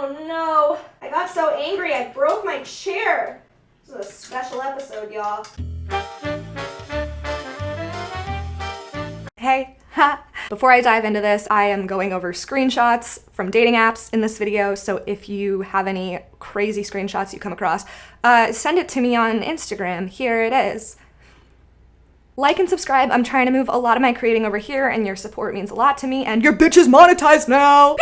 Oh no, I got so angry I broke my chair. This is a special episode, y'all. Hey, ha! Before I dive into this, I am going over screenshots from dating apps in this video, so if you have any crazy screenshots you come across, send it to me on Instagram. Here it is. Like and subscribe. I'm trying to move a lot of my creating over here, and your support means a lot to me, and your bitch is monetized now!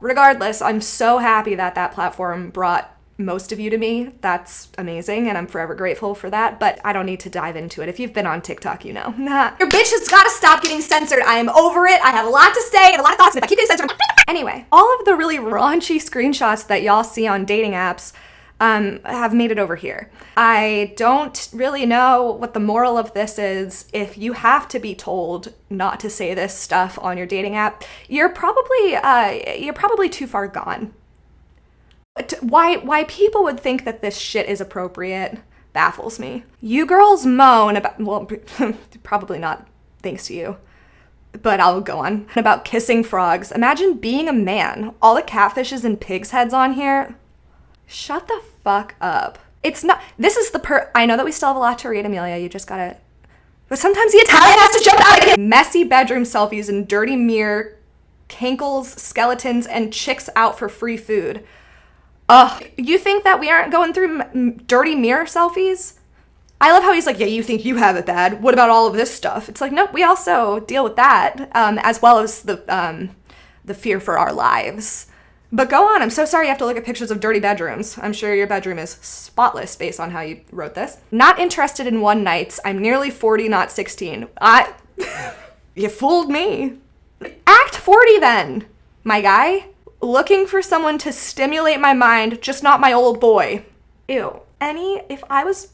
Regardless, I'm so happy that that platform brought most of you to me. That's amazing, and I'm forever grateful for that, but I don't need to dive into it. If you've been on TikTok, you know. Your bitch has gotta stop getting censored. I am over it. I have a lot to say and a lot of thoughts, and if I keep getting censored, anyway, all of the really raunchy screenshots that y'all see on dating apps have made it over here. I don't really know what the moral of this is. If you have to be told not to say this stuff on your dating app, you're probably too far gone. Why people would think that this shit is appropriate baffles me. You girls moan about, well, probably not thanks to you, but I'll go on, about kissing frogs. Imagine being a man. All the catfishes and pigs' heads on here. Shut the fuck up. It's not, this is the I know that we still have a lot to read, Amelia, you just gotta, but sometimes the Italian has to jump out of here. Messy bedroom selfies and dirty mirror, cankles, skeletons, and chicks out for free food. Ugh, you think that we aren't going through dirty mirror selfies? I love how he's like, yeah, you think you have it bad. What about all of this stuff? It's like, nope, we also deal with that, as well as the fear for our lives. But go on, I'm so sorry you have to look at pictures of dirty bedrooms. I'm sure your bedroom is spotless based on how you wrote this. Not interested in one nights. I'm nearly 40, not 16. You fooled me. Act 40 then, my guy. Looking for someone to stimulate my mind, just not my old boy. Ew. If I was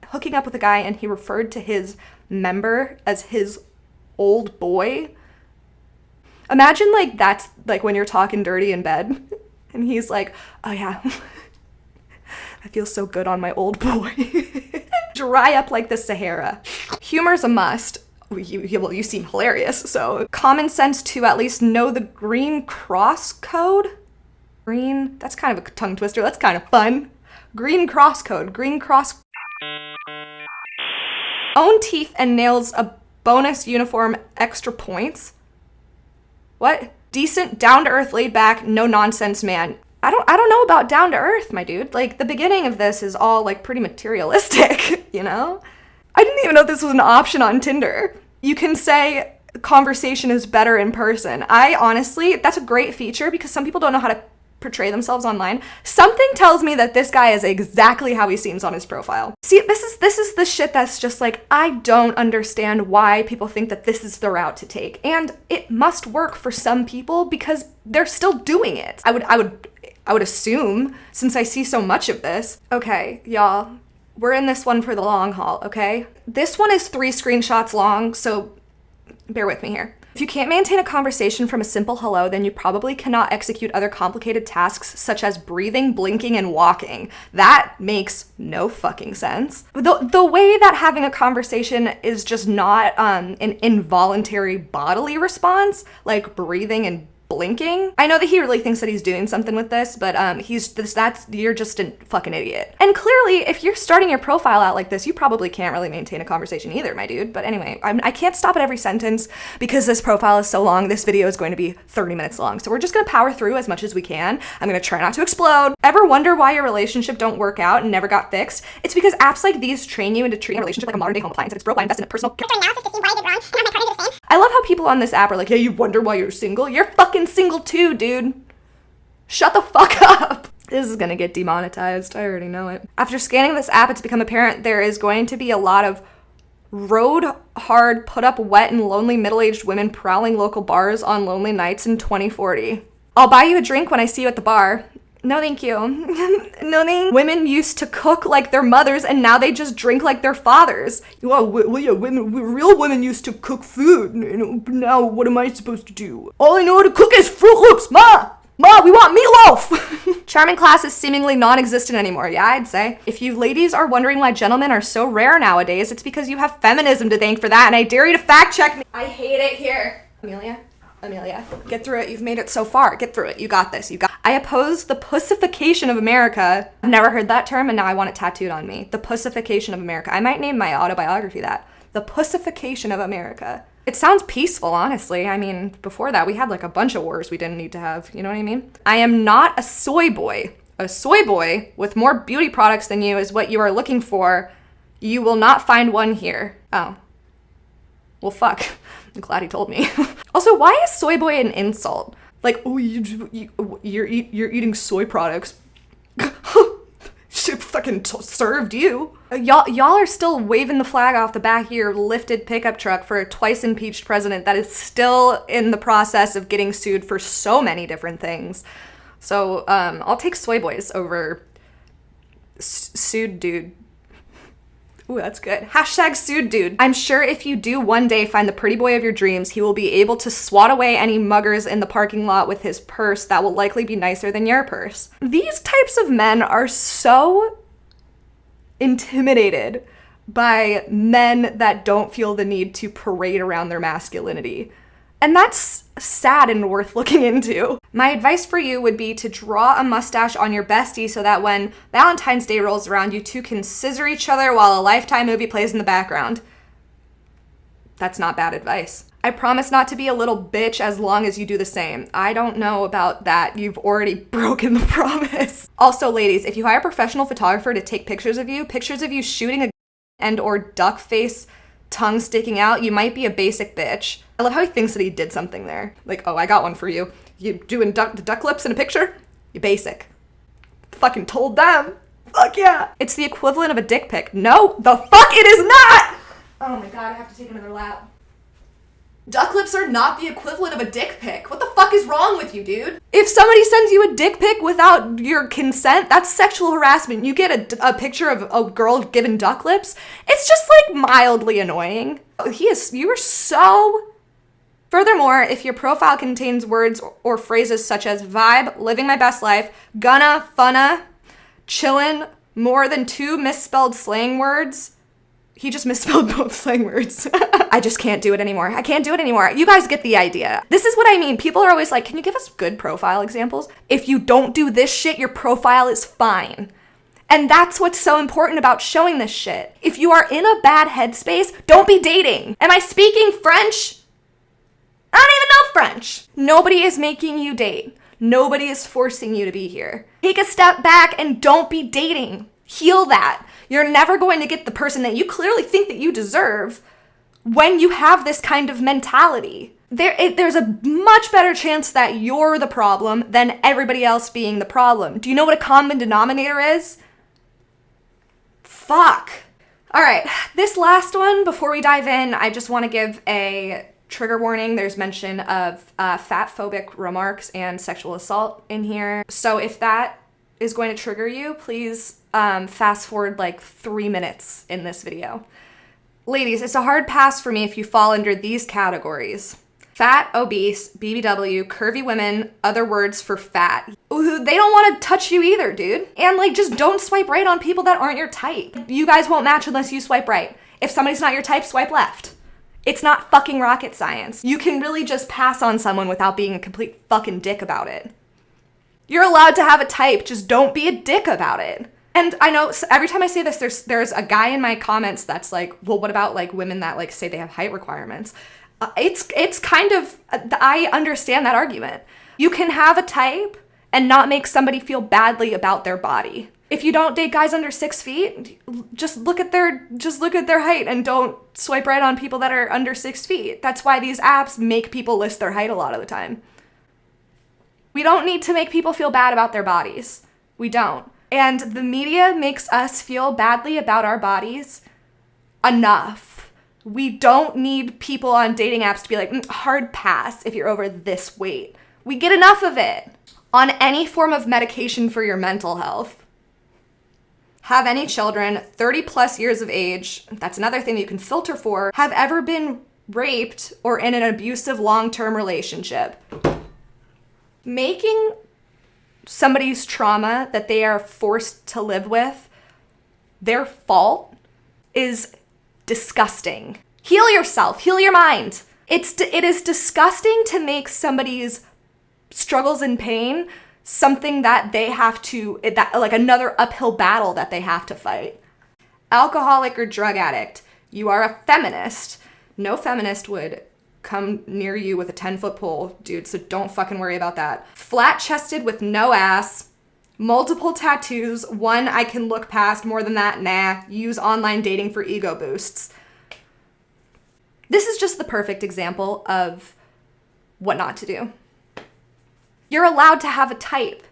hooking up with a guy and he referred to his member as his old boy, imagine like that's like when you're talking dirty in bed and he's like, oh yeah, I feel so good on my old boy. Dry up like the Sahara. Humor's a must. Well, you seem hilarious, so. Common sense to at least know the green cross code? Green, that's kind of a tongue twister, that's kind of fun. Green cross code, green cross. Own teeth and nails a bonus uniform extra points? What? Decent, down-to-earth, laid-back, no-nonsense man. I don't know about down-to-earth, my dude. Like, the beginning of this is all, like, pretty materialistic, you know? I didn't even know this was an option on Tinder. You can say conversation is better in person. I honestly, that's a great feature because some people don't know how to portray themselves online. Something tells me that this guy is exactly how he seems on his profile. See, this is the shit that's just like, I don't understand why people think that this is the route to take. And it must work for some people because they're still doing it. I would assume, since I see so much of this. Okay, y'all, we're in this one for the long haul, okay? This one is 3 screenshots long, so bear with me here. If you can't maintain a conversation from a simple hello, then you probably cannot execute other complicated tasks such as breathing, blinking, and walking. That makes no fucking sense. The way that having a conversation is just not an involuntary bodily response, like breathing and blinking. I know that he really thinks that he's doing something with this, but you're just a fucking idiot. And clearly, if you're starting your profile out like this, you probably can't really maintain a conversation either, my dude. But anyway, I can't stop at every sentence because this profile is so long. This video is going to be 30 minutes long. So we're just gonna power through as much as we can. I'm gonna try not to explode. Ever wonder why your relationship don't work out and never got fixed? It's because apps like these train you into treating a relationship like a modern day home appliance. If it's broke, why invest in a personal I love how people on this app are like, yeah, you wonder why you're single? You're fucking single too, dude. Shut the fuck up. This is gonna get demonetized. I already know it. After scanning this app, it's become apparent there is going to be a lot of road hard, put up wet and lonely middle-aged women prowling local bars on lonely nights in 2040. I'll buy you a drink when I see you at the bar. No, thank you. No, thank. Women used to cook like their mothers, and now they just drink like their fathers. Well, yeah, real women used to cook food. Now, what am I supposed to do? All I know how to cook is Fruit Loops, Ma, we want meatloaf. Charming class is seemingly non-existent anymore. Yeah, I'd say. If you ladies are wondering why gentlemen are so rare nowadays, it's because you have feminism to thank for that, and I dare you to fact check me. I hate it here. Amelia, get through it. You've made it so far. Get through it. You got this. I oppose the pussification of America. I've never heard that term, and now I want it tattooed on me. The pussification of America. I might name my autobiography that. The pussification of America. It sounds peaceful, honestly. I mean, before that, we had like a bunch of wars we didn't need to have. You know what I mean? I am not a soy boy. A soy boy with more beauty products than you is what you are looking for. You will not find one here. Oh. Well, fuck. I'm glad he told me. Also, why is soy boy an insult? Like, oh, you're eating soy products. Shit fucking served you. Y'all are still waving the flag off the back of your lifted pickup truck for a twice impeached president that is still in the process of getting sued for so many different things. So, I'll take soy boys over sued dude. Ooh, that's good. Hashtag sued dude. I'm sure if you do one day find the pretty boy of your dreams, he will be able to swat away any muggers in the parking lot with his purse that will likely be nicer than your purse. These types of men are so intimidated by men that don't feel the need to parade around their masculinity. And that's sad and worth looking into. My advice for you would be to draw a mustache on your bestie so that when Valentine's Day rolls around, you two can scissor each other while a Lifetime movie plays in the background. That's not bad advice. I promise not to be a little bitch as long as you do the same. I don't know about that. You've already broken the promise. Also, ladies, if you hire a professional photographer to take pictures of you shooting a and or duck face, tongue sticking out, you might be a basic bitch. I love how he thinks that he did something there. Like, oh, I got one for you. You doing the duck lips in a picture? You basic. Fucking told them. Fuck yeah. It's the equivalent of a dick pic. No, the fuck it is not! Oh my god, I have to take another lap. Duck lips are not the equivalent of a dick pic. What the fuck is wrong with you, dude? If somebody sends you a dick pic without your consent, that's sexual harassment. You get a picture of a girl giving duck lips, it's just like mildly annoying. You are so... Furthermore, if your profile contains words or phrases such as vibe, living my best life, gonna, funna, chillin', more than 2 misspelled slang words, he just misspelled both slang words. I just can't do it anymore. I can't do it anymore. You guys get the idea. This is what I mean. People are always like, can you give us good profile examples? If you don't do this shit, your profile is fine. And that's what's so important about showing this shit. If you are in a bad headspace, don't be dating. Am I speaking French? I don't even know French. Nobody is making you date. Nobody is forcing you to be here. Take a step back and don't be dating. Heal that. You're never going to get the person that you clearly think that you deserve when you have this kind of mentality. There's a much better chance that you're the problem than everybody else being the problem. Do you know what a common denominator is? Fuck. All right, this last one, before we dive in, I just want to give a trigger warning. There's mention of fat-phobic remarks and sexual assault in here. So if that is going to trigger you, please fast forward like 3 minutes in this video. Ladies, it's a hard pass for me if you fall under these categories. Fat, obese, BBW, curvy women, other words for fat. They don't want to touch you either, dude. And like, just don't swipe right on people that aren't your type. You guys won't match unless you swipe right. If somebody's not your type, swipe left. It's not fucking rocket science. You can really just pass on someone without being a complete fucking dick about it. You're allowed to have a type, just don't be a dick about it. And I know every time I say this, there's a guy in my comments that's like, well, what about like women that like say they have height requirements? It's kind of, I understand that argument. You can have a type and not make somebody feel badly about their body. If you don't date guys under 6 feet, just look at their height and don't swipe right on people that are under 6 feet. That's why these apps make people list their height a lot of the time. We don't need to make people feel bad about their bodies. We don't. And the media makes us feel badly about our bodies enough. We don't need people on dating apps to be like, hard pass if you're over this weight. We get enough of it. On any form of medication for your mental health. Have any children 30 plus years of age, that's another thing that you can filter for, have ever been raped or in an abusive long-term relationship. Making somebody's trauma that they are forced to live with their fault is disgusting. Heal yourself, heal your mind. It is disgusting to make somebody's struggles and pain something that they have to, like another uphill battle that they have to fight. Alcoholic or drug addict, you are a feminist. No feminist would come near you with a 10-foot pole, dude, so don't fucking worry about that. Flat-chested with no ass, multiple tattoos, one I can look past, more than that, nah. Use online dating for ego boosts. This is just the perfect example of what not to do. You're allowed to have a type,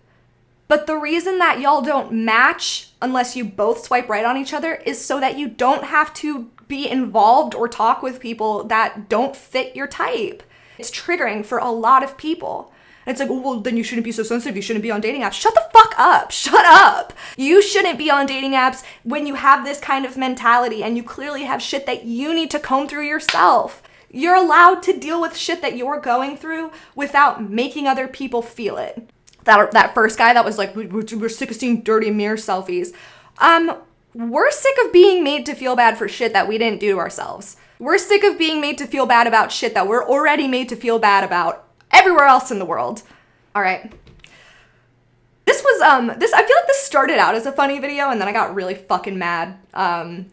but the reason that y'all don't match unless you both swipe right on each other is so that you don't have to be involved or talk with people that don't fit your type. It's triggering for a lot of people. And it's like, oh, well, then you shouldn't be so sensitive. You shouldn't be on dating apps. Shut the fuck up. Shut up. You shouldn't be on dating apps when you have this kind of mentality and you clearly have shit that you need to comb through yourself. You're allowed to deal with shit that you're going through without making other people feel it. That first guy that was like, we're sick of seeing dirty mirror selfies. We're sick of being made to feel bad for shit that we didn't do to ourselves. We're sick of being made to feel bad about shit that we're already made to feel bad about everywhere else in the world. All right. This was, I feel like this started out as a funny video and then I got really fucking mad.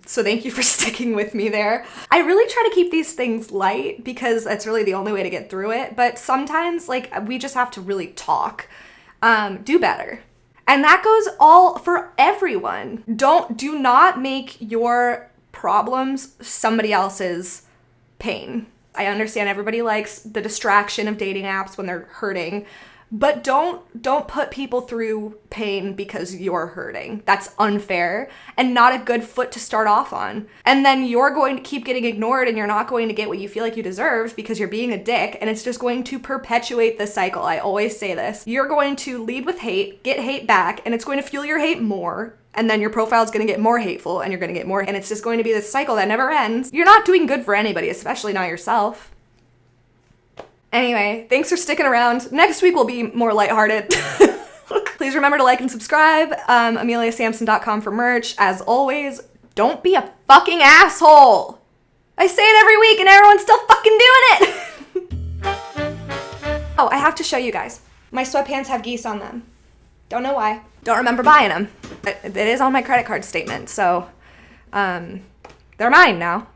So thank you for sticking with me there. I really try to keep these things light because that's really the only way to get through it. But sometimes, like, we just have to really talk. Do better. And that goes all for everyone. Do not make your problems somebody else's pain. I understand everybody likes the distraction of dating apps when they're hurting, but don't put people through pain because you're hurting. That's unfair and not a good foot to start off on. And then you're going to keep getting ignored and you're not going to get what you feel like you deserve because you're being a dick, and it's just going to perpetuate the cycle. I always say this. You're going to lead with hate, get hate back, and it's going to fuel your hate more. And then your profile is going to get more hateful and you're going to get more, and it's just going to be this cycle that never ends. You're not doing good for anybody, especially not yourself. Anyway, thanks for sticking around. Next week will be more lighthearted. Please remember to like and subscribe. AmeliaSampson.com for merch. As always, don't be a fucking asshole. I say it every week and everyone's still fucking doing it. Oh, I have to show you guys. My sweatpants have geese on them. Don't know why. Don't remember buying them. It is on my credit card statement, so they're mine now.